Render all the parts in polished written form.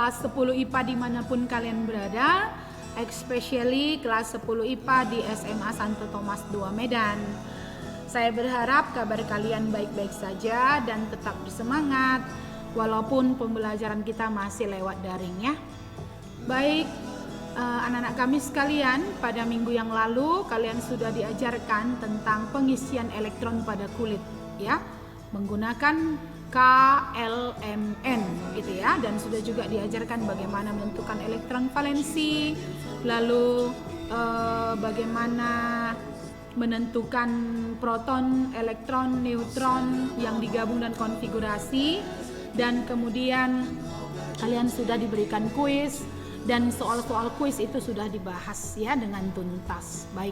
kelas 10 IPA dimanapun kalian berada, especially kelas 10 IPA di SMA Santo Thomas II Medan. Saya berharap kabar kalian baik-baik saja dan tetap bersemangat walaupun pembelajaran kita masih lewat daring ya. Baik, anak-anak kami sekalian, pada minggu yang lalu kalian sudah diajarkan tentang pengisian elektron pada kulit ya, menggunakan KLMN gitu ya, dan sudah juga diajarkan bagaimana menentukan elektron valensi, lalu bagaimana menentukan proton, elektron, neutron yang digabung dan konfigurasi, dan kemudian kalian sudah diberikan kuis dan soal-soal kuis itu sudah dibahas ya dengan tuntas. Baik,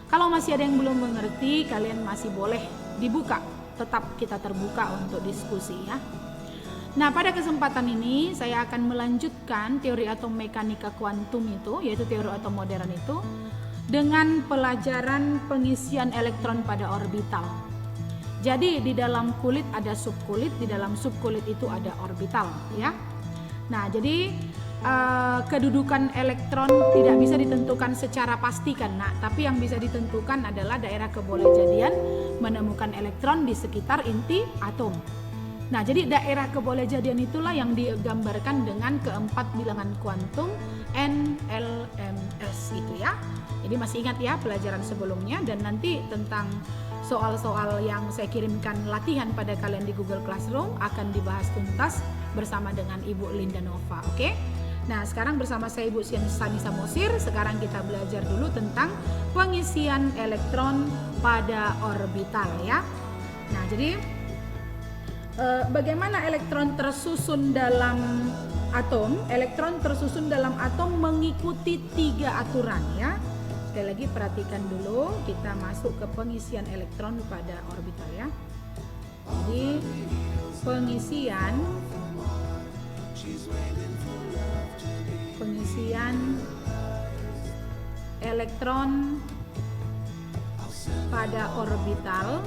kalau masih ada yang belum mengerti, kalian masih boleh dibuka, tetap kita terbuka untuk diskusi ya. Nah, pada kesempatan ini saya akan melanjutkan teori atom mekanika kuantum itu, yaitu teori atom modern itu, dengan pelajaran pengisian elektron pada orbital. Jadi di dalam kulit ada subkulit, di dalam subkulit itu ada orbital ya. Nah, jadi kedudukan elektron tidak bisa ditentukan secara pasti kan, nah, tapi yang bisa ditentukan adalah daerah kebolehjadian menemukan elektron di sekitar inti atom. Nah, jadi daerah kebolehjadian itulah yang digambarkan dengan keempat bilangan kuantum NLMS itu ya. Jadi masih ingat ya pelajaran sebelumnya, dan nanti tentang soal-soal yang saya kirimkan latihan pada kalian di Google Classroom akan dibahas tuntas bersama dengan Ibu Linda Nova, oke? Nah, sekarang bersama saya Ibu Sani Samosir, sekarang kita belajar dulu tentang pengisian elektron pada orbital ya. Nah, jadi bagaimana elektron tersusun dalam atom? Elektron tersusun dalam atom mengikuti 3 aturan ya. Sekali lagi perhatikan dulu, kita masuk ke pengisian elektron pada orbital ya. Jadi pengisian elektron pada orbital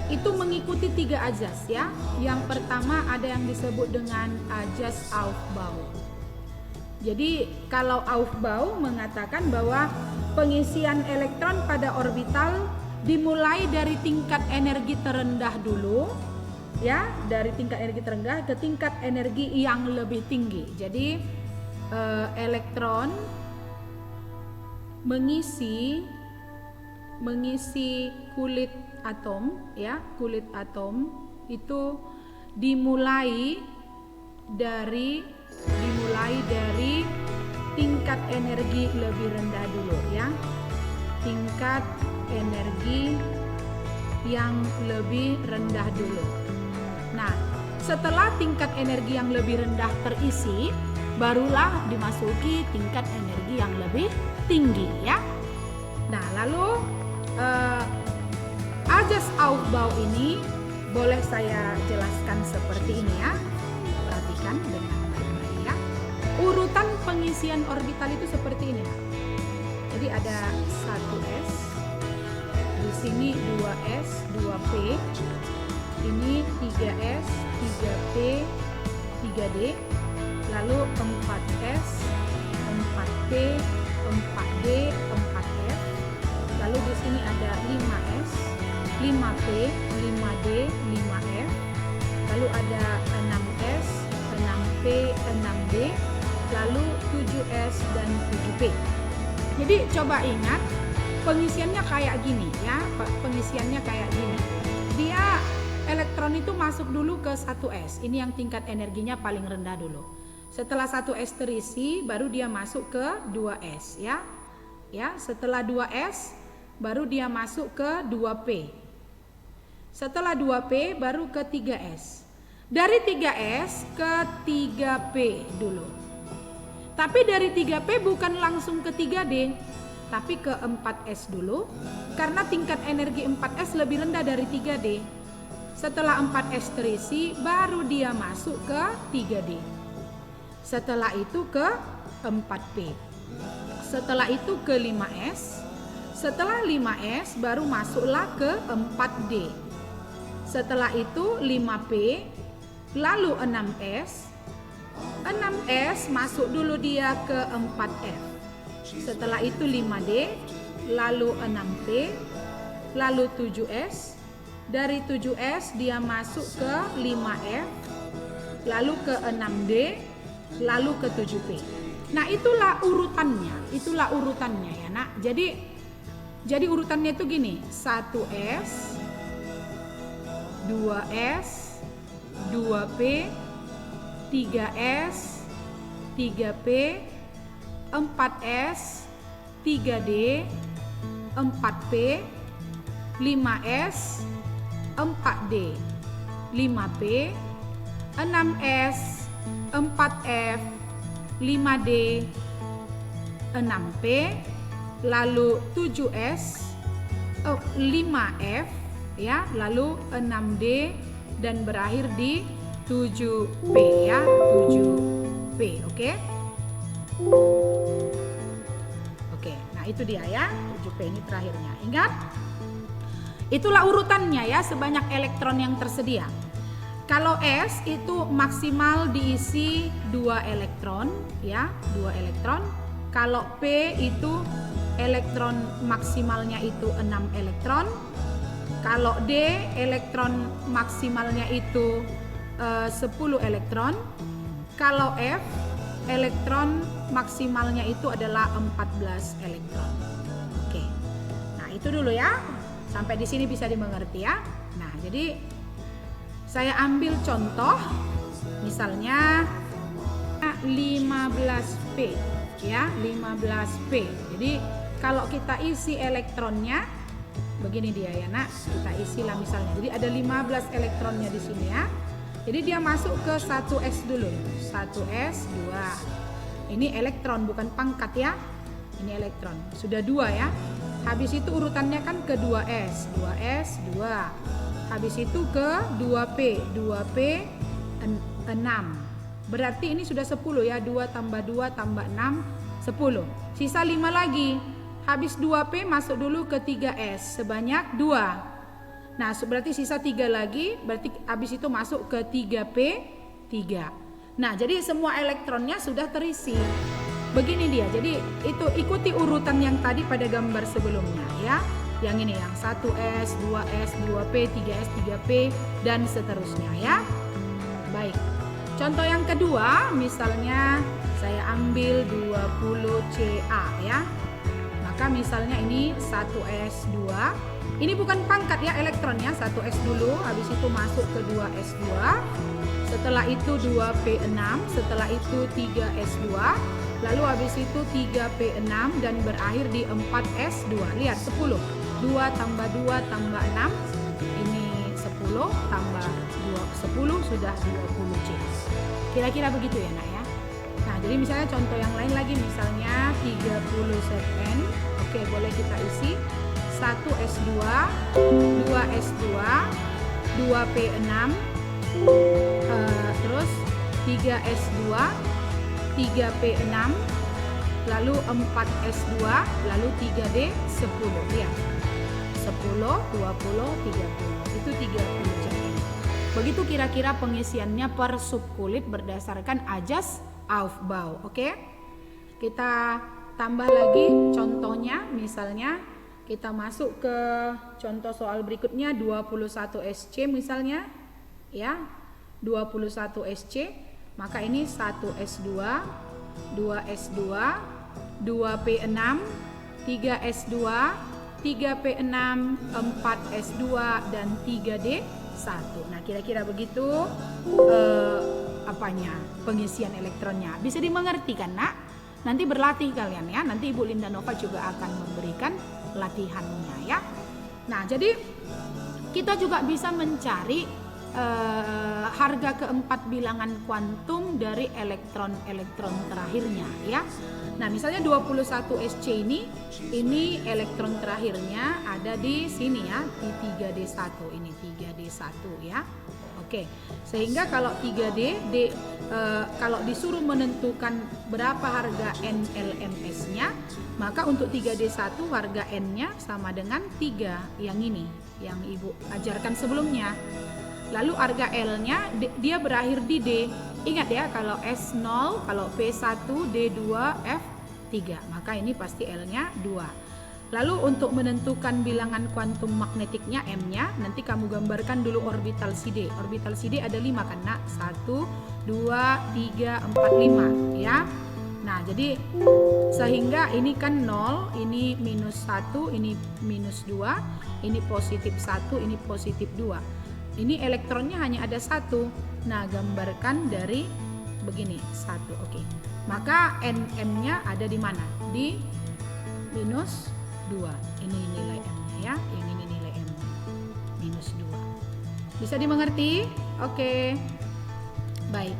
itu mengikuti 3 ajas ya. Yang pertama ada yang disebut dengan ajas Aufbau. Jadi kalau Aufbau mengatakan bahwa pengisian elektron pada orbital dimulai dari tingkat energi terendah dulu ya, dari tingkat energi terendah ke tingkat energi yang lebih tinggi. Jadi elektron mengisi kulit atom ya, kulit atom itu dimulai dari tingkat energi lebih rendah dulu ya, tingkat energi yang lebih rendah dulu. Nah, setelah tingkat energi yang lebih rendah terisi, barulah dimasuki tingkat energi yang lebih tinggi ya. Nah, lalu ajas Aufbau ini boleh saya jelaskan seperti ini ya. Perhatikan dengan baik-baik ya. Urutan pengisian orbital itu seperti ini. Jadi ada 1s, di sini 2s, 2p, ini 3s, 3p, 3d, lalu 4s, 4p, 4d, 4f, lalu di sini ada 5s, 5p, 5d, 5f, lalu ada 6s, 6p, 6d, lalu 7s dan 7p. Jadi coba ingat pengisiannya kayak gini ya, pengisiannya kayak gini. Dia elektron itu masuk dulu ke 1s, ini yang tingkat energinya paling rendah dulu. Setelah 1s terisi, baru dia masuk ke 2s ya. Ya, setelah 2s baru dia masuk ke 2p. Setelah 2p baru ke 3s. Dari 3s ke 3p dulu. Tapi dari 3p bukan langsung ke 3d, tapi ke 4s dulu, karena tingkat energi 4s lebih rendah dari 3d. Setelah 4s terisi, baru dia masuk ke 3d. Setelah itu ke 4p. Setelah itu ke 5s. Setelah 5s baru masuklah ke 4d. Setelah itu 5p, lalu 6s, 6S masuk dulu dia ke 4F. Setelah itu 5D, lalu 6P, lalu 7S. Dari 7S dia masuk ke 5F, lalu ke 6D, lalu ke 7P. Nah, itulah urutannya ya, Nak. Jadi urutannya itu gini, 1S, 2S, 2P, 3S, 3P, 4S, 3D, 4P, 5S, 4D, 5P, 6S, 4F, 5D, 6P, lalu 7S, 5F ya, lalu 6D dan berakhir di 7P ya, 7P, oke? Oke, nah itu dia ya, 7P ini terakhirnya. Ingat? Itulah urutannya ya, sebanyak elektron yang tersedia. Kalau S itu maksimal diisi 2 elektron ya, 2 elektron. Kalau P itu elektron maksimalnya itu 6 elektron. Kalau D elektron maksimalnya itu 10 elektron. Kalau F elektron maksimalnya itu adalah 14 elektron. Oke. Nah, itu dulu ya. Sampai di sini bisa dimengerti ya. Nah, jadi saya ambil contoh misalnya 15P ya, 15P. Jadi kalau kita isi elektronnya begini dia ya, Nak. Kita isilah misalnya. Jadi ada 15 elektronnya di sini ya. Jadi dia masuk ke 1S dulu. 1S, 2. Ini elektron bukan pangkat ya. Ini elektron. Sudah 2 ya. Habis itu urutannya kan ke 2S. 2S, 2. Habis itu ke 2P, 2P 6. Berarti ini sudah 10 ya, 2 tambah 2 tambah 6, 10. Sisa 5 lagi. Habis 2P masuk dulu ke 3S sebanyak 2. Nah, berarti sisa 3 lagi, berarti habis itu masuk ke 3P, 3. Nah, jadi semua elektronnya sudah terisi. Begini dia, jadi itu ikuti urutan yang tadi pada gambar sebelumnya ya. Yang ini yang 1S, 2S, 2P, 3S, 3P dan seterusnya ya. Baik. Contoh yang kedua, misalnya saya ambil 20Ca ya. Maka misalnya ini 1S2. Ini bukan pangkat ya elektronnya, 1S dulu, habis itu masuk ke 2S2. Setelah itu 2P6, setelah itu 3S2. Lalu habis itu 3P6 dan berakhir di 4S2. Lihat 10. 2 tambah 2 tambah 6, ini 10 tambah 10 sudah 20C. Kira-kira begitu ya, Nak ya. Nah, jadi misalnya contoh yang lain lagi, misalnya 30 Zn. Oke, boleh kita isi 1S2, 2S2, 2P6, terus 3S2, 3P6, lalu 4S2, lalu 3D 10 ya. 10, 20, 30. Itu 30 Zn. Begitu kira-kira pengisiannya per subkulit berdasarkan Ajas Aufbau. Oke? Kita tambah lagi contohnya, misalnya kita masuk ke contoh soal berikutnya 21 SC misalnya ya. 21 SC, maka ini 1S2, 2S2, 2P6, 3S2, 3P6, 4S2 dan 3D1. Nah, kira-kira begitu pengisian elektronnya. Bisa dimengerti kan, Nak? Nanti berlatih kalian ya. Nanti Ibu Linda Nova juga akan memberikan latihannya ya. Nah, jadi kita juga bisa mencari harga keempat bilangan kuantum dari elektron-elektron terakhirnya ya. Nah, misalnya 21 SC ini elektron terakhirnya ada di sini ya, di 3D1. Ini 3D1 ya. Oke. Sehingga kalau 3D kalau disuruh menentukan berapa harga NLMS-nya, maka untuk 3D1 harga N-nya sama dengan 3 yang ini, yang Ibu ajarkan sebelumnya. Lalu harga L-nya dia berakhir di D. Ingat ya, kalau S0, kalau P1, D2, F3, maka ini pasti L-nya 2. Lalu untuk menentukan bilangan kuantum magnetiknya M-nya, nanti kamu gambarkan dulu orbital CD. Orbital CD ada 5 kan nak? 1, 2, 3, 4, 5 ya. Nah, jadi sehingga ini kan 0, ini minus 1, ini minus 2, ini positif 1, ini positif 2. Ini elektronnya hanya ada 1. Nah, gambarkan dari begini, 1. Oke. Maka NM-nya ada di mana? Di minus 2. Ini nilai M-nya ya, yang ini nilai M. Minus 2. Bisa dimengerti? Oke. Baik.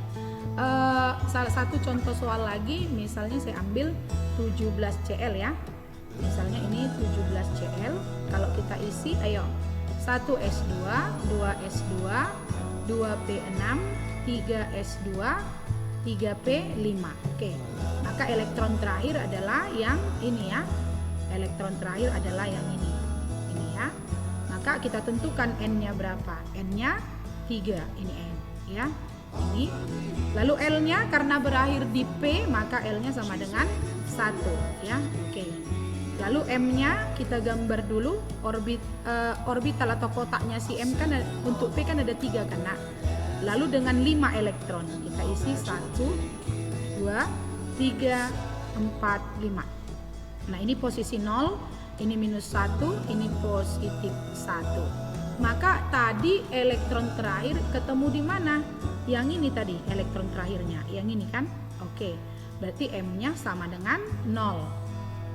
Salah satu contoh soal lagi, misalnya saya ambil 17 Cl ya. Misalnya ini 17 Cl, kalau kita isi, ayo 1 S2, 2 S2, 2 P6, 3 S2, 3 P5. Oke, maka elektron terakhir adalah yang ini ya. Elektron terakhir adalah yang ini ya. Maka kita tentukan N-nya berapa? N-nya 3, ini N ya. Ini. Lalu L-nya karena berakhir di P, maka L-nya sama dengan 1 ya. Oke. Lalu M-nya kita gambar dulu, orbital atau kotaknya si M kan untuk P kan ada 3 kan nak. Lalu dengan 5 elektron kita isi 1, 2, 3, 4, 5. Nah, ini posisi 0, ini minus 1, ini positif 1. Maka tadi elektron terakhir ketemu di mana? Yang ini tadi elektron terakhirnya, yang ini kan? Oke, berarti M-nya sama dengan 0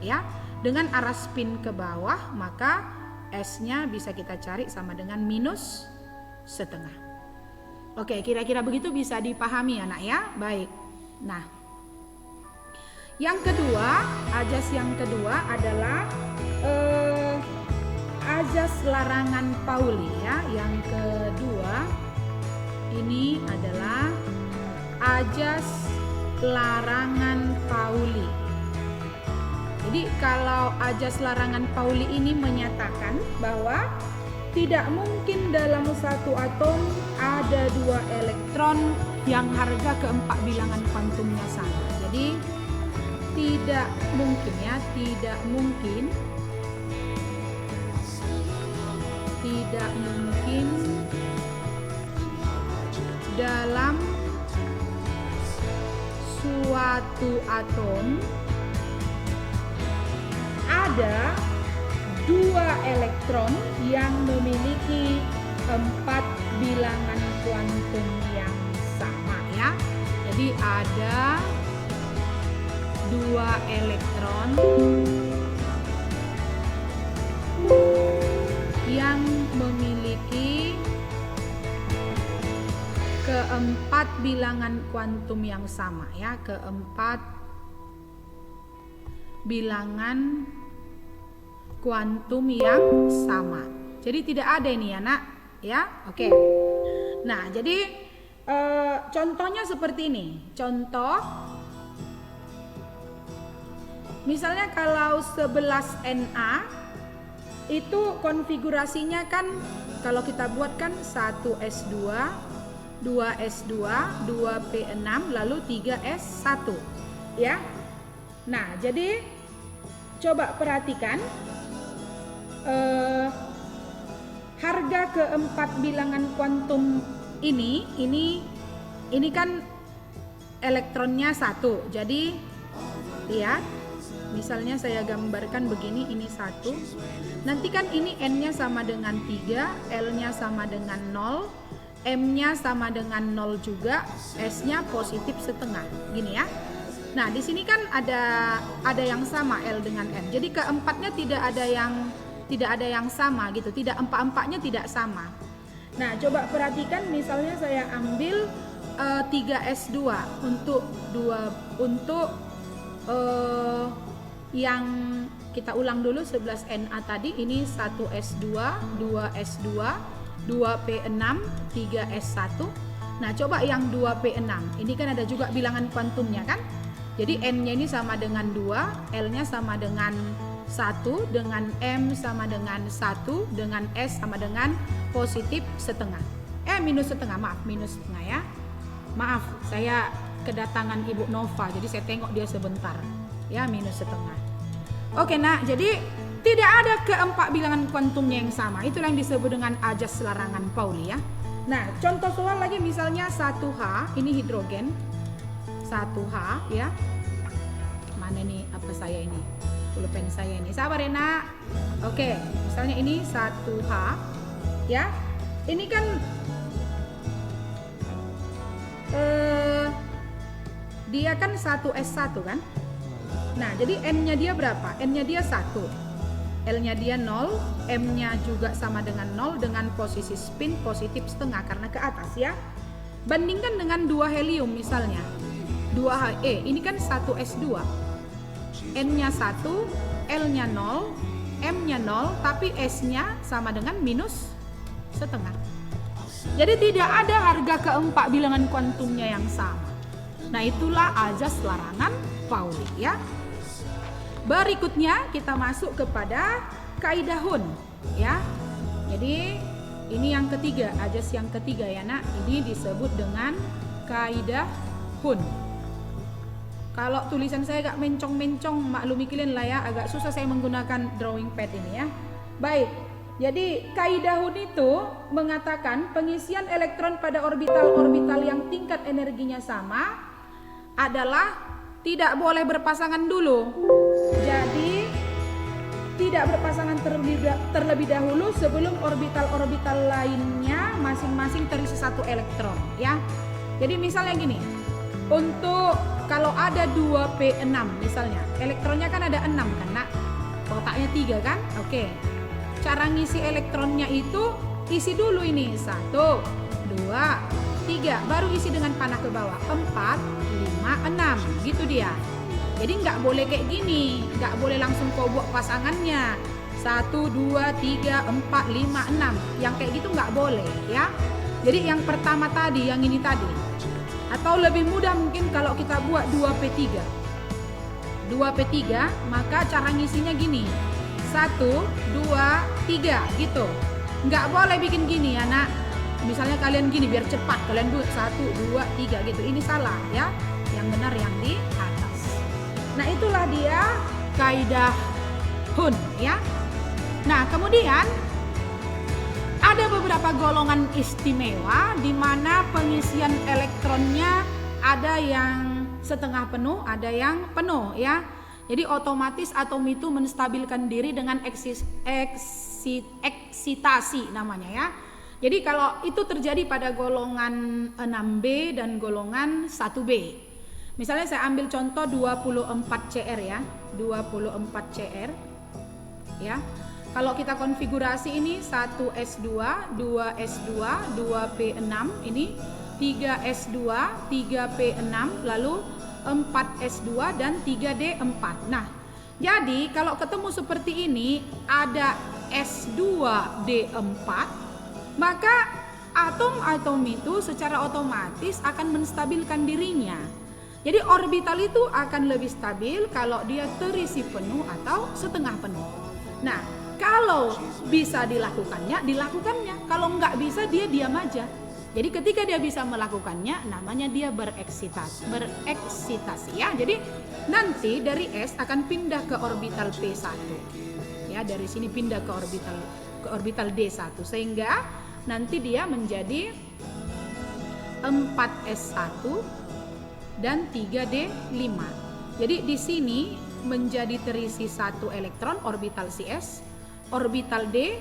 ya. Dengan arah spin ke bawah, maka S-nya bisa kita cari sama dengan minus setengah. Oke, kira-kira begitu bisa dipahami anak ya? Baik. Nah, yang kedua, ajas yang kedua adalah ajas larangan Pauli ya. Yang kedua ini adalah ajas larangan Pauli. Jadi kalau ajas larangan Pauli ini menyatakan bahwa tidak mungkin dalam satu atom ada 2 elektron yang harga keempat bilangan kuantumnya sama. Jadi tidak mungkin ya, tidak mungkin dalam suatu atom ada 2 elektron yang memiliki 4 bilangan kuantum yang sama ya. Jadi ada 2 elektron yang memiliki keempat bilangan kuantum yang sama ya, keempat bilangan kuantum yang sama. Jadi tidak ada ini ya nak ya. Oke. Nah, jadi contohnya seperti ini. Contoh misalnya kalau 11 Na itu konfigurasinya kan kalau kita buat kan 1 S2, 2 S2, 2 P6, lalu 3 S1 ya. Nah, jadi coba perhatikan harga keempat bilangan kuantum ini kan elektronnya 1. Jadi lihat, misalnya saya gambarkan begini, ini 1. Nanti kan ini N-nya sama dengan 3, L-nya sama dengan 0, M-nya sama dengan 0 juga, S-nya positif setengah. Gini ya. Nah, di sini kan ada yang sama L dengan M. Jadi keempatnya tidak ada yang sama gitu. Tidak, empat-empatnya tidak sama. Nah, coba perhatikan misalnya saya ambil 3S2 untuk yang kita ulang dulu 11Na tadi, ini 1S2, 2S2, 2P6, 3S1. Nah, coba yang 2P6. Ini kan ada juga bilangan kuantumnya kan? Jadi N-nya ini sama dengan 2, L-nya sama dengan 1, dengan M sama dengan 1, dengan S sama dengan positif setengah. Minus setengah, maaf, minus setengah ya. Maaf, saya kedatangan Ibu Nova, jadi saya tengok dia sebentar. Ya, minus setengah. Oke, nak, jadi tidak ada keempat bilangan kuantumnya yang sama. Itulah yang disebut dengan ajas larangan Pauli ya. Nah, contoh soal lagi misalnya 1H, ini hidrogen. 1H ya. Mana nih apa saya ini? Pulpen saya ini. Sabar ya, nak. Oke, misalnya ini 1H ya. Ini kan dia kan 1S1 kan? Nah, jadi N-nya dia berapa? N-nya dia 1. L-nya dia 0, M-nya juga sama dengan 0 dengan posisi spin positif setengah karena ke atas ya. Bandingkan dengan 2 helium misalnya. 2He, ini kan 1S2. N-nya 1, L-nya 0, M-nya 0, tapi S-nya sama dengan minus setengah. Jadi tidak ada harga keempat bilangan kuantumnya yang sama. Nah, itulah ajas larangan Pauli ya. Berikutnya kita masuk kepada kaidah Hund ya. Jadi ini yang ketiga, ajas yang ketiga ya, nak. Ini disebut dengan kaidah Hund. Kalau tulisan saya agak mencong-mencong, maklumi kalian lah ya, agak susah saya menggunakan drawing pad ini ya. Baik. Jadi kaidah Hund itu mengatakan pengisian elektron pada orbital-orbital yang tingkat energinya sama adalah tidak boleh berpasangan dulu. Jadi tidak berpasangan terlebih dahulu sebelum orbital-orbital lainnya masing-masing terisi 1 elektron ya. Jadi misalnya gini, untuk kalau ada 2p6 misalnya, elektronnya kan ada 6 kan, nak? Kotaknya 3 kan? Oke. Cara ngisi elektronnya itu isi dulu ini 1, 2, 3, baru isi dengan panah ke bawah 4, 5, 6 gitu dia. Jadi nggak boleh kayak gini, nggak boleh langsung kau buat pasangannya 1, 2, 3, 4, 5, 6 yang kayak gitu nggak boleh ya. Jadi yang pertama tadi, yang ini tadi, atau lebih mudah mungkin kalau kita buat 2p3 maka cara ngisinya gini 1, 2, 3 gitu. Nggak boleh bikin gini ya, nak. Misalnya kalian gini biar cepat, kalian buat 1, 2, 3 gitu. Ini salah ya. Yang benar yang di atas. Nah, itulah dia kaidah Hund ya. Nah, kemudian ada beberapa golongan istimewa di mana pengisian elektronnya ada yang setengah penuh, ada yang penuh ya. Jadi otomatis atom itu menstabilkan diri dengan eksitasi namanya ya. Jadi kalau itu terjadi pada golongan 6B dan golongan 1B. Misalnya saya ambil contoh 24Cr ya. 24Cr ya. Kalau kita konfigurasi ini 1S2, 2S2, 2P6 ini 3S2, 3P6 lalu 4S2 dan 3D4. Nah, jadi kalau ketemu seperti ini ada S2D4, maka atom-atom itu secara otomatis akan menstabilkan dirinya. Jadi orbital itu akan lebih stabil kalau dia terisi penuh atau setengah penuh. Nah, kalau bisa dilakukannya. Kalau nggak bisa dia diam aja. Jadi ketika dia bisa melakukannya, namanya dia bereksitasi ya. Jadi nanti dari S akan pindah ke orbital P1. Ya, dari sini pindah ke orbital D1 sehingga nanti dia menjadi 4S1 dan 3D5. Jadi di sini menjadi terisi 1 elektron orbital CS, orbital D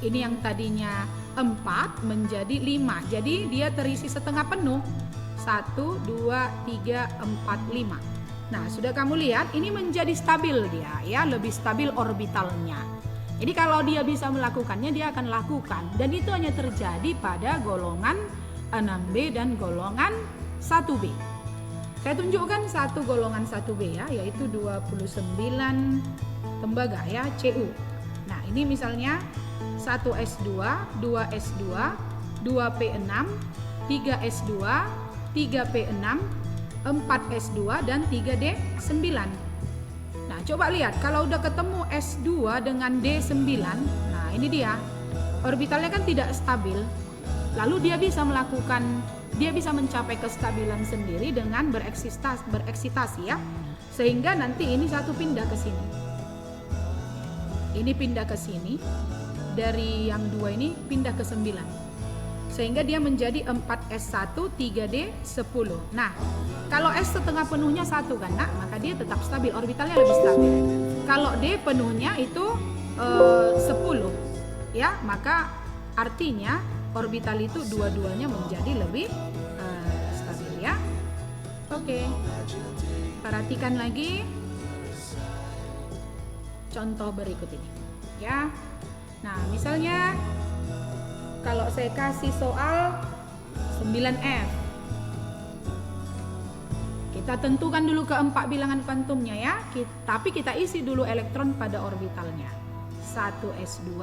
ini yang tadinya 4 menjadi 5. Jadi dia terisi setengah penuh. 1, 2, 3, 4, 5. Nah, sudah kamu lihat ini menjadi stabil dia ya, lebih stabil orbitalnya. Jadi kalau dia bisa melakukannya, dia akan lakukan. Dan itu hanya terjadi pada golongan 6B dan golongan 1B. Saya tunjukkan satu golongan 1B ya, yaitu 29 tembaga ya, Cu. Nah, ini misalnya 1S2, 2S2, 2P6, 3S2, 3P6, 4S2 dan 3D9. Nah, coba lihat kalau udah ketemu S2 dengan D9. Nah, ini dia. Orbitalnya kan tidak stabil. Lalu dia bisa melakukan dia bisa mencapai kestabilan sendiri dengan bereksitasi ya. Sehingga nanti ini satu pindah ke sini. Ini pindah ke sini. Dari yang 2 ini pindah ke 9. Sehingga dia menjadi 4S1 3D 10. Nah, kalau S setengah penuhnya 1 kan, nah, maka dia tetap stabil, orbitalnya lebih stabil. Kalau D penuhnya itu 10 ya, maka artinya orbital itu dua-duanya menjadi lebih stabil ya. Oke. Perhatikan lagi contoh berikut ini ya. Nah, misalnya kalau saya kasih soal 9F, kita tentukan dulu keempat bilangan kuantumnya ya, tapi kita isi dulu elektron pada orbitalnya. 1S2,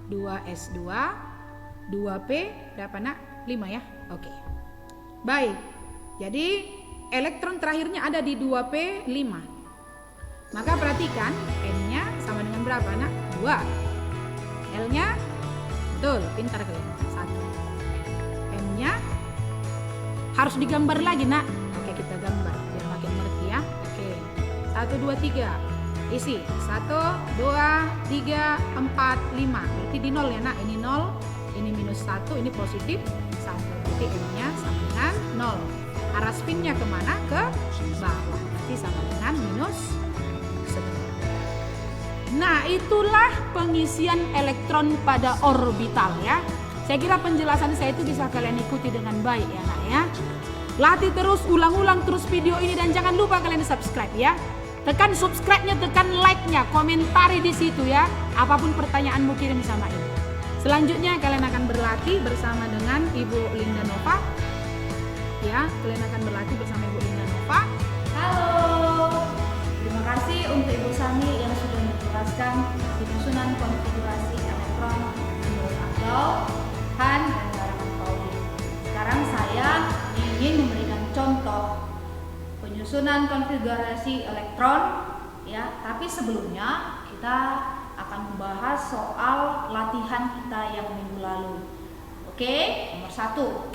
2S2, 2P, berapa nak? 5 ya? Oke. Baik, jadi elektron terakhirnya ada di 2P 5. Maka perhatikan N-nya sama dengan berapa nak? 2. L-nya, betul, pintar kalian, 1. M-nya harus digambar lagi nak. Oke, kita gambar biar makin ngerti ya. Oke, 1, 2, 3 isi 1, 2, 3, 4, 5. Berarti di 0 ya nak. Ini 0, ini minus 1, ini positif 1. Berarti M-nya sama dengan 0. Arah spinnya kemana? Ke bawah. Berarti sama dengan minus 1. Nah, itulah pengisian elektron pada orbital ya. Saya kira penjelasan saya itu bisa kalian ikuti dengan baik ya nak ya. Latih terus, ulang-ulang terus video ini dan jangan lupa kalian subscribe ya. Tekan subscribe-nya, tekan like-nya, komentari di situ ya. Apapun pertanyaanmu kirim sama ini. Selanjutnya kalian akan berlatih bersama dengan Ibu Linda Nova. Ya, kalian akan berlatih bersama Ibu Linda Nova. Halo. Terima kasih untuk Ibu Sami yang sudah menjelaskan penyusunan konfigurasi elektron menurut Abdul, Han, dan Barangan Pauli. Sekarang saya ingin memberikan contoh penyusunan konfigurasi elektron ya, tapi sebelumnya kita akan membahas soal latihan kita yang minggu lalu. Oke, nomor 1.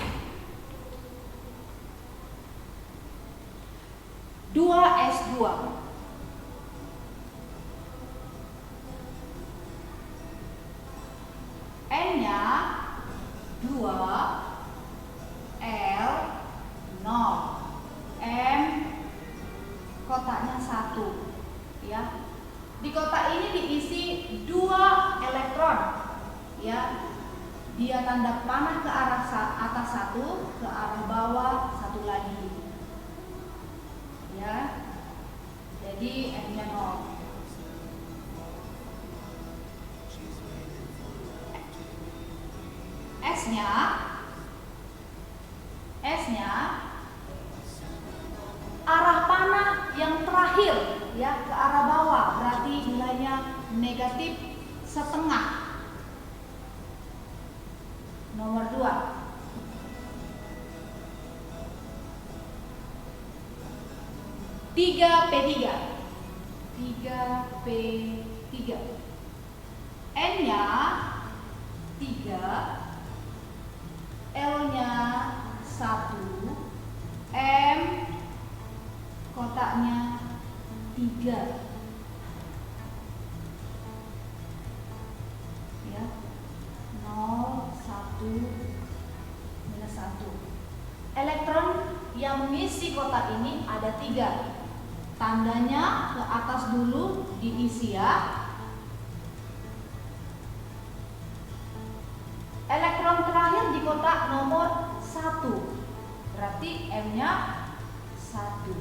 2S2. N-nya 2, L 0, M kotaknya 1 ya. Di kotak ini diisi 2 elektron ya. Dia tanda panah ke arah atas 1, ke arah bawah 1 lagi ya. Jadi M-nya 0. S-nya arah panah yang terakhir ya ke arah bawah, berarti nilainya negatif setengah. Nomor 2. P3. 3P3. N-nya 3, L-nya 1, M kotaknya 3 ya. 0, 1, minus 1. Elektron yang mengisi kotak ini ada 3. Tandanya ke atas dulu diisi ya. Elektron terakhir di kotak nomor 1, berarti M-nya 1.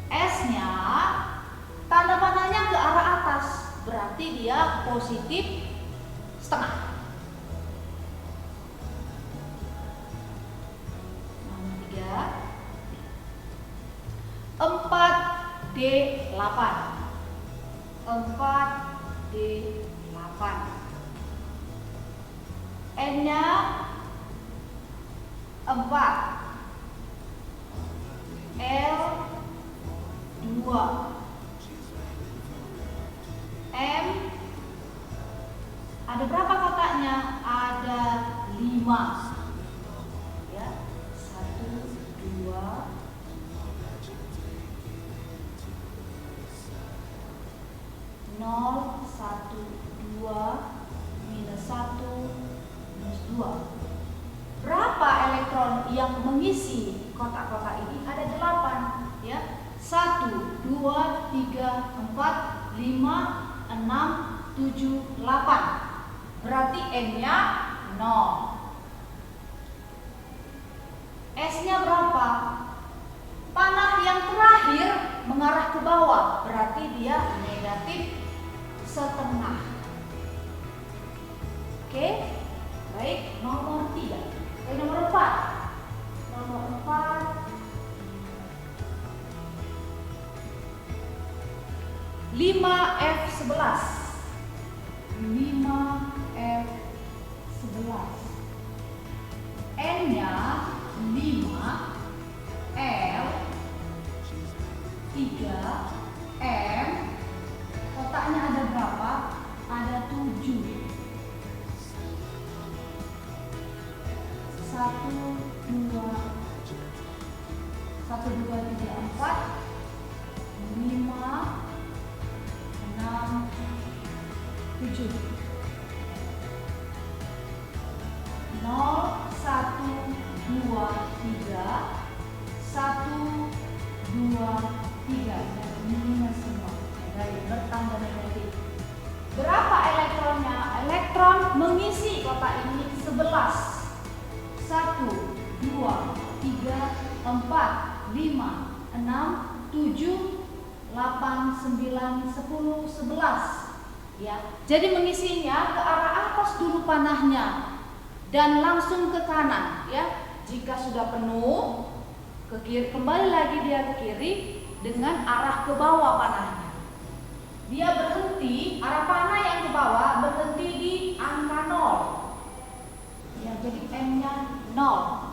S-nya tanda panahnya ke arah atas, berarti dia positif setengah. Nomor 3. 4D8. 4D8. N-nya 4, L 2, M ada berapa kotaknya? Ada 5. 1, 2, minus 1, minus 2. Berapa elektron yang mengisi kotak-kotak ini? Ada 8, ya. 1, 2, 3, 4, 5, 6, 7, 8. Berarti N-nya 0. S-nya berapa? Panah yang terakhir mengarah ke bawah, berarti dia negatif setengah. Oke, baik. Nomor 3. Nomor 4. Nomor 4. 5F11. 5F11. N-nya 5, L 3, M. Kotaknya ada berapa? Ada 7. 1, 2, 1, 2, 3, 4, 5, 6, 7. 0, 1, 2, 3, 1, 2, 3. Dan minus semua. Dari bertambah negatif. Berapa elektronnya? Elektron mengisi kotak ini 11. 1, 2, 3, 4, 5, 6, 7, 8, 9, 10, 11. Ya, jadi mengisinya ke arah atas dulu panahnya dan langsung ke kanan, ya. Jika sudah penuh, ke kiri, kembali lagi dia ke kiri dengan arah ke bawah panahnya. Dia berhenti, arah panah yang ke bawah berhenti di angka 0. Ya, jadi M-nya 0.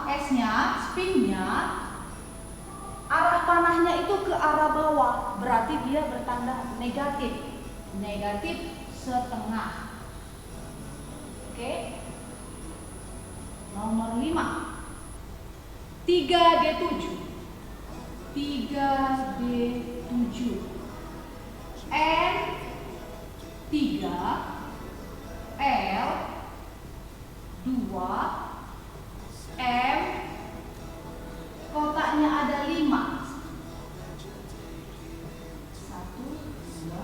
S-nya, spinnya, arah panahnya itu ke arah bawah, berarti dia bertanda negatif. Negatif setengah. Oke. Nomor 5. 3D7. 3D7. N 3, L 2, M. Kotaknya ada 5. 1, 2, 3,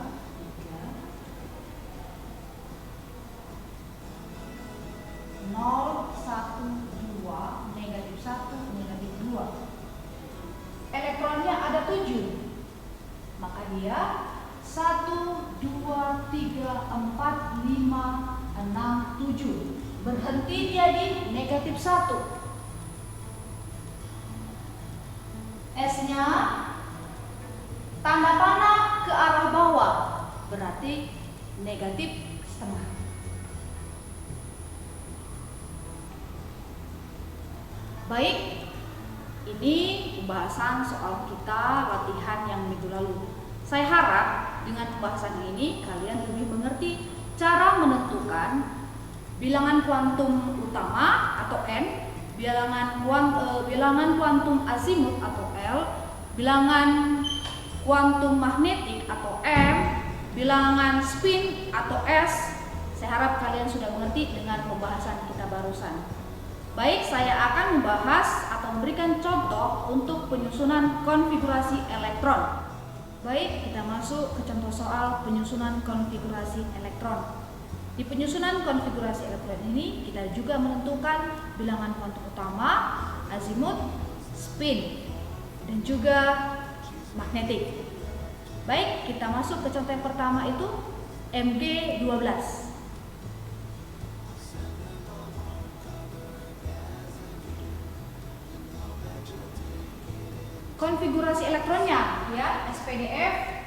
0, 1, 2, negatif 1, negatif 2. Elektronnya ada 7. Maka dia 1, 2, 3, 4, 5, 6, 7. Berhenti dia di negatif 1. S-nya tanda panah ke arah bawah, berarti negatif setengah. Baik, ini pembahasan soal kita latihan yang minggu lalu. Saya harap dengan pembahasan ini kalian lebih mengerti cara menentukan bilangan kuantum utama atau N, bilangan kuantum azimut atau L, bilangan kuantum magnetik atau M, bilangan spin atau S. Saya harap kalian sudah mengerti dengan pembahasan kita barusan. Baik, saya akan membahas atau memberikan contoh untuk penyusunan konfigurasi elektron. Baik, kita masuk ke contoh soal penyusunan konfigurasi elektron. Di penyusunan konfigurasi elektron ini kita juga menentukan bilangan kuantum utama, azimut, spin, dan juga magnetik. Baik, kita masuk ke contoh yang pertama itu Mg12. Konfigurasi elektronnya ya, SPDF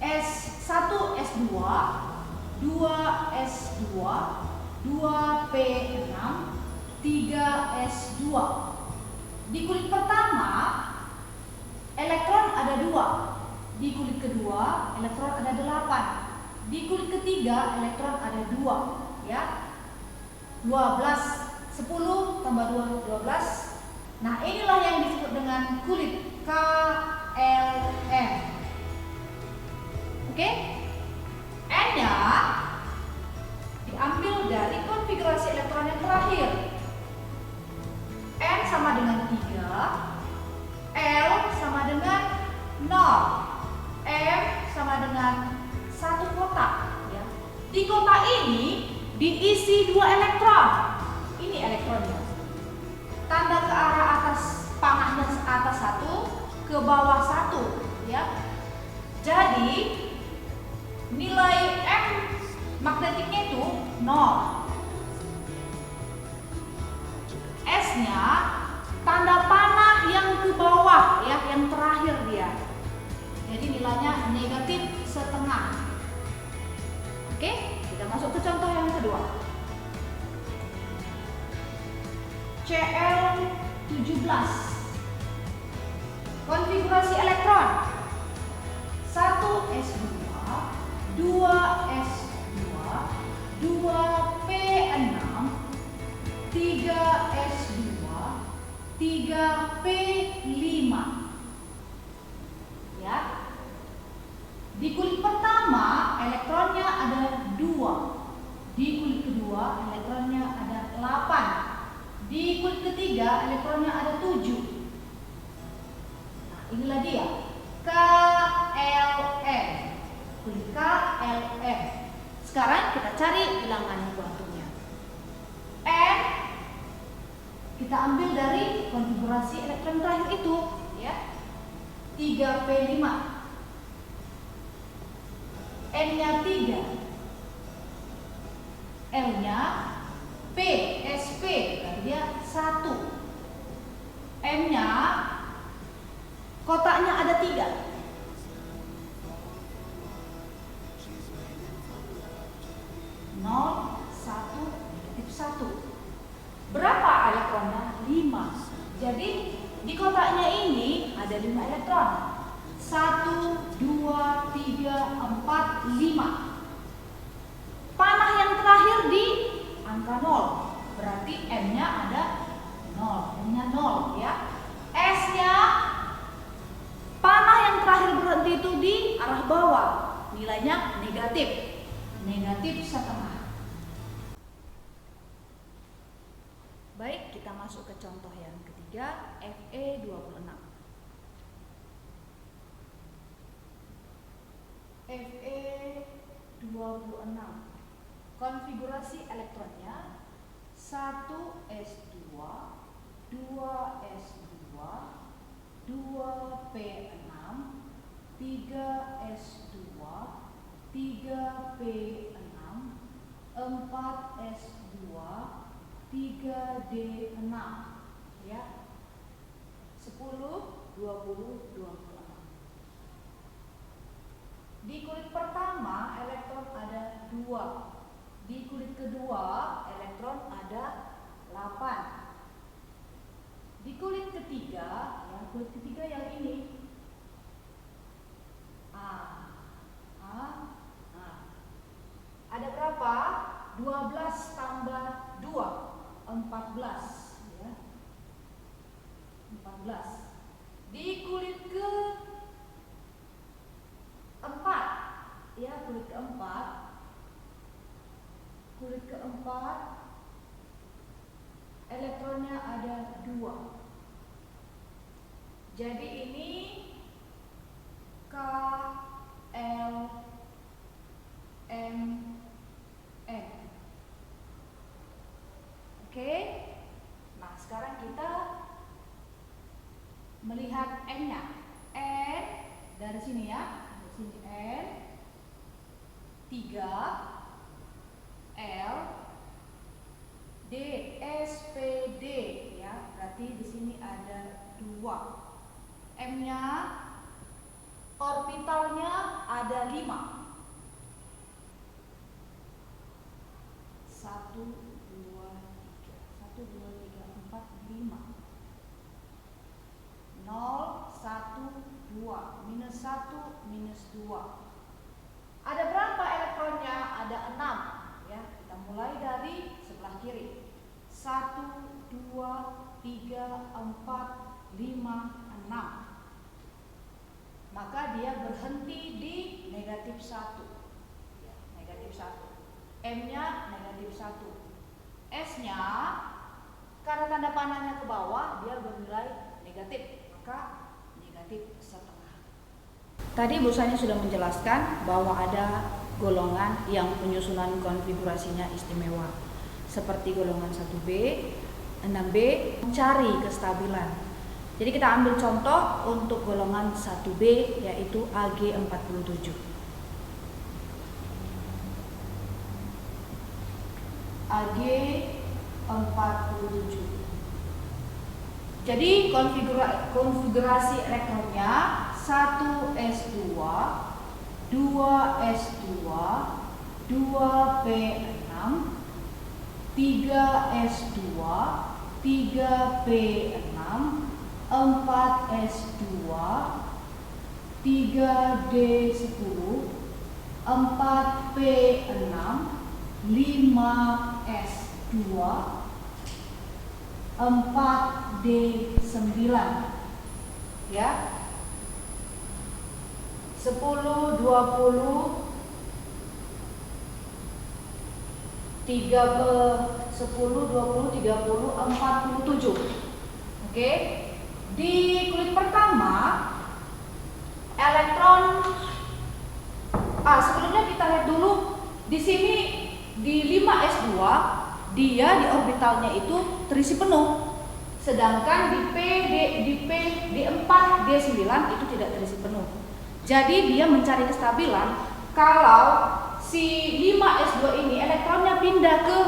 S1 S2 2S2 2P6 3S2. Di kulit pertama elektron ada 2, di kulit kedua elektron ada 8, di kulit ketiga elektron ada 2 ya. 12 10 tambah 2 12. Nah, inilah yang disebut dengan kulit KLM. Oke? N-nya diambil dari konfigurasi elektron yang terakhir. N sama dengan 3, L sama dengan 0, M sama dengan 1 kotak. Ya. Di kotak ini diisi 2 elektron. Ini elektronnya. Tanda ke arah atas, panahnya ke atas 1, ke bawah 1. Ya. Jadi nilai M magnetiknya itu 0. S-nya tanda panah yang ke bawah, ya, yang terakhir dia. Jadi nilainya negatif setengah. Oke, kita masuk ke contoh yang kedua. Cl17. Konfigurasi elektron 1s2, 2s2, 2p6, 3s2, 3p5. Ya. Di kulit pertama elektronnya ada 2. Di kulit kedua elektronnya ada 8. Di kulit ketiga elektronnya ada 7. Nah, inilah dia. KLM. Kulit KLM. Sekarang kita cari bilangan kuantumnya. N kita ambil dari konfigurasi elektron terakhir itu, ya. 3p5. N-nya 3. L-nya P, SP, berarti dia 1. M-nya kotaknya ada 3. 0, 1, negatif 1. Berapa elektronnya? 5. Jadi di kotaknya ini ada 5 elektron. 1, 2, 3, 4, 5. Panah yang terakhir di angka 0. Berarti M-nya ada 0. M-nya 0, ya. S-nya panah yang terakhir berhenti itu di arah bawah. Nilainya negatif. Negatif setengah. Baik, kita masuk ke contoh yang ketiga, Fe26. Fe26. Konfigurasi elektronnya 1s2, 2s2, 2p6, 3s2, 3p6, 4s2, 3d6, ya. 10, 20, 26. Di kulit pertama elektron ada 2. Di kulit kedua elektron ada 8. Di kulit ketiga, ya, kulit ketiga yang ini. Ada berapa? 12 tambah 2, 14, ya. 14. Di kulit keempat, ya, kulit keempat elektronnya ada 2. Jadi ini K, L, M, N. Oke. Nah, sekarang kita melihat N-nya. N dari sini, ya. Dari sini N 3, L, D, S, P, D, ya. Berarti di sini ada 2. M-nya orbitalnya ada 5. 1, 2, 3, 1, 2, 3, 4, 5. 0, 1, 2, minus 1, minus 2. Ada berapa elektronnya? Ada 6. Ya, kita mulai dari sebelah kiri. 1, 2, 3, 4, 5, 6. Maka maka dia berhenti di negatif 1. Ya, negatif 1. M-nya negatif 1. S-nya karena tanda panahnya ke bawah, dia bernilai negatif, maka negatif setengah. Tadi Bu Sani sudah menjelaskan bahwa ada golongan yang penyusunan konfigurasinya istimewa, seperti golongan 1B, 6B, mencari kestabilan. Jadi kita ambil contoh untuk golongan 1B, yaitu AG47. AG47. Jadi konfigurasi elektronnya 1s2, 2s2, 2p6, 3s2, 3p6, 4s2, 3d10, 4p6, 5s2, 4d9, ya, 10, 20, 30, 47. Oke. Di kulit pertama elektron sebelumnya kita lihat dulu di sini di 5s2 dia di orbitalnya itu terisi penuh. Sedangkan di 4, D9 itu tidak terisi penuh. Jadi dia mencari kestabilan kalau si 5s2 ini elektronnya pindah ke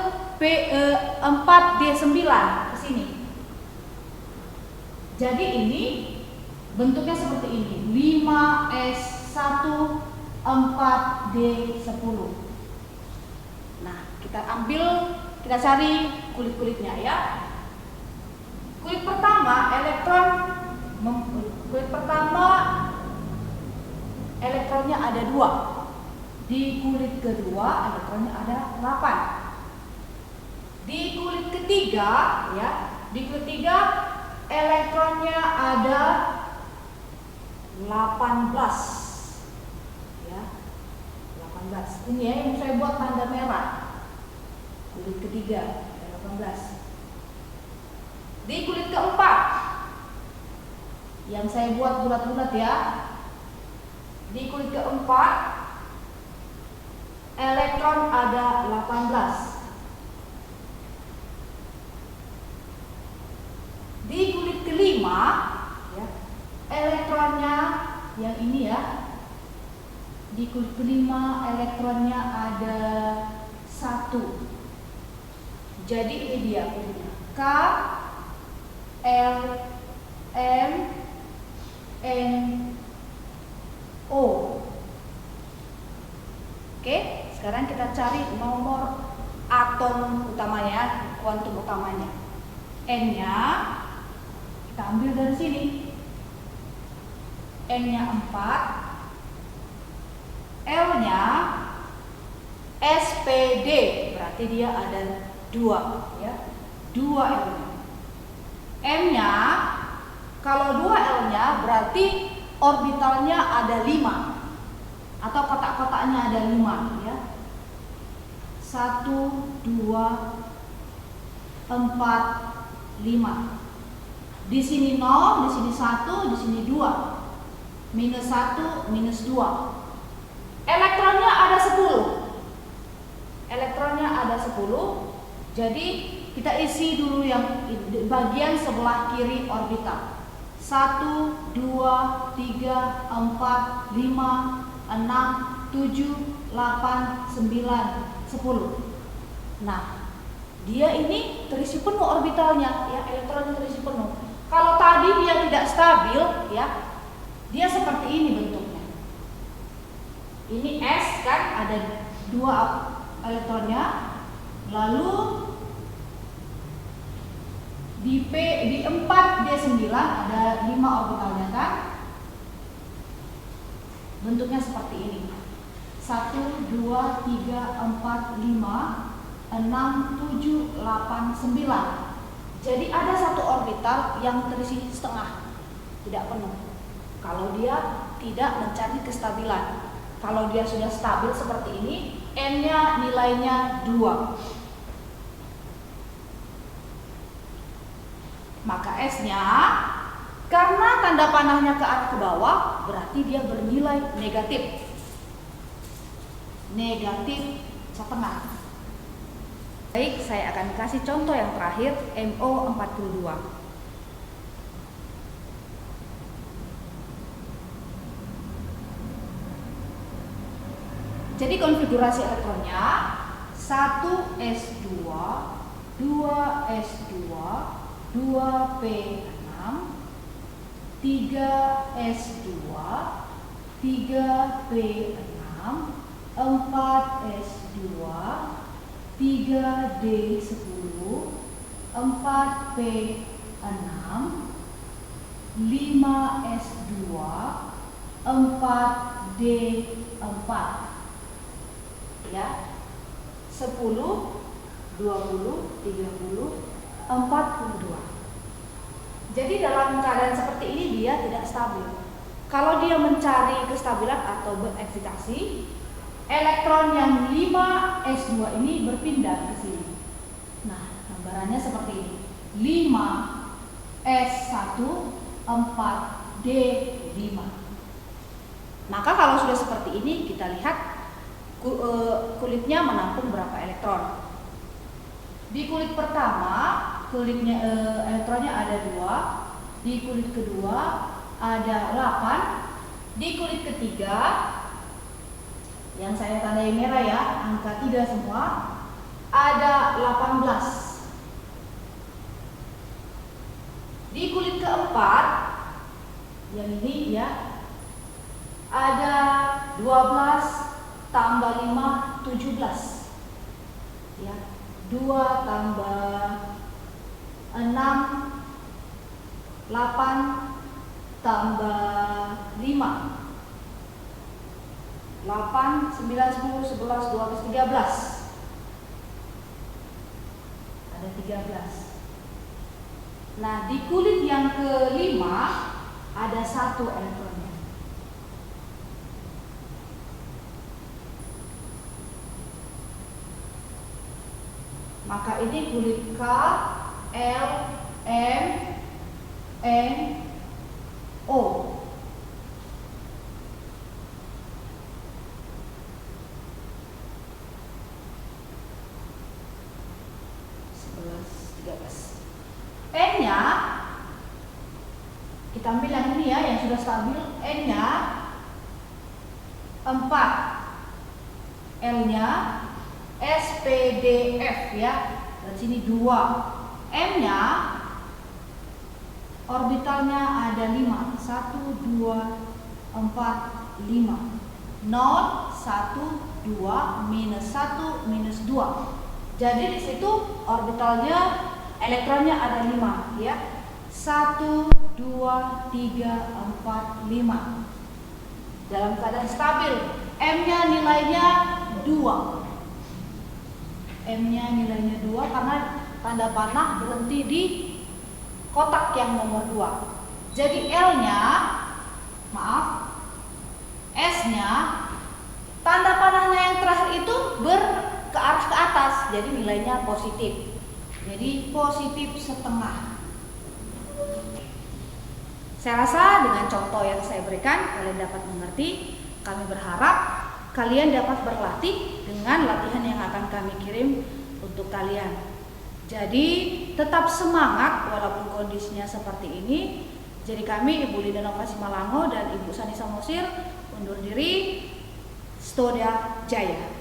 4D9 ke sini. Jadi ini bentuknya seperti ini, 5s1 4d10. Nah, kita cari kulit-kulitnya ya. Kulit pertama elektronnya ada 2. Di kulit kedua elektronnya ada 8. Di kulit ketiga elektronnya ada 18. Ya. 18. Ini ya yang saya buat tanda merah. Kulit ketiga ada 18. Di kulit keempat yang saya buat bulat-bulat ya. Di kulit keempat elektron ada 18. Di kulit kelima ya, elektronnya yang ini ya. Di kulit kelima elektronnya ada 1. Jadi ini dia kulitnya. K, L, M, N, O. Oke, sekarang kita cari nomor atom utamanya, kuantum utamanya. N-nya kita ambil dari sini. N-nya 4, L-nya SPD, berarti dia ada 2 ya. 2 L-nya. M-nya kalau 2 L-nya berarti orbitalnya ada 5 atau kotak-kotaknya ada 5 ya. 1, 2, 4, 5. Di sini 0, di sini 1, di sini 2. Minus 1, minus 2. Elektronnya ada 10. Elektronnya ada 10. Jadi kita isi dulu yang bagian sebelah kiri orbital. 1, 2, 3, 4, 5, 6, 7, 8, 9, 10. Nah, dia ini terisi penuh orbitalnya ya, elektronnya terisi penuh. Kalau tadi dia tidak stabil ya, dia seperti ini bentuknya. Ini S kan ada 2 elektronnya. Lalu di 4D9 ada 5 orbitalnya kan. Bentuknya seperti ini. 1, 2, 3, 4, 5, 6, 7, 8, 9. Jadi ada 1 orbital yang terisi setengah, tidak penuh. kalau dia tidak mencari kestabilan. Kalau dia sudah stabil seperti ini, N-nya nilainya 2. Maka S-nya, karena tanda panahnya ke arah ke bawah, berarti dia bernilai negatif. Negatif setengah. Baik, saya akan kasih contoh yang terakhir, MO42. Jadi konfigurasi elektronnya 1s2, 2s2, 2p6, 3s2, 3p6, 4s2, 3d10, 4p6, 5s2, 4d4. Ya, 10, 20, 30, 42. Jadi dalam keadaan seperti ini dia tidak stabil. Kalau dia mencari kestabilan atau bereksitasi, elektron yang 5s2 ini berpindah ke sini. Nah, gambarannya seperti ini. 5s1, 4d5. Maka kalau sudah seperti ini, kita lihat kulitnya menampung berapa elektron. Di kulit pertama, elektronnya ada 2. Di kulit kedua ada 8. Di kulit ketiga, yang saya tandai merah ya, angka 3 semua, ada 18. Di kulit keempat, yang ini ya, ada 12 tambah 5, 17. Ya, 2 tambah 6, 8 tambah 5, 8, 9, 10, 11, 12, 13. Ada 13. Nah, di kulit yang kelima ada 1 elektronnya. Maka ini kulit K, L, M, N, O. N-nya kita ambil yang ini ya, yang sudah stabil. N-nya 4, L-nya SPDF ya, dan sini 2. M-nya orbitalnya ada 5, 1, 2, 4, 5. 0, 1, 2, minus 1, minus 2. Jadi di situ orbitalnya elektronnya ada 5 ya. 1, 2, 3, 4, 5. Dalam keadaan stabil. M-nya nilainya 2. M-nya nilainya 2 karena tanda panah berhenti di kotak yang nomor 2. Jadi L-nya, maaf, S-nya, tanda panahnya yang terakhir itu ke arah ke atas, jadi nilainya positif. Jadi positif setengah. Saya rasa dengan contoh yang saya berikan kalian dapat mengerti. Kami berharap kalian dapat berlatih dengan latihan yang akan kami kirim untuk kalian. Jadi tetap semangat walaupun kondisinya seperti ini. Jadi kami Ibu Linda Novasi Malango dan Ibu Sani Samosir undur diri. Stoda Jaya.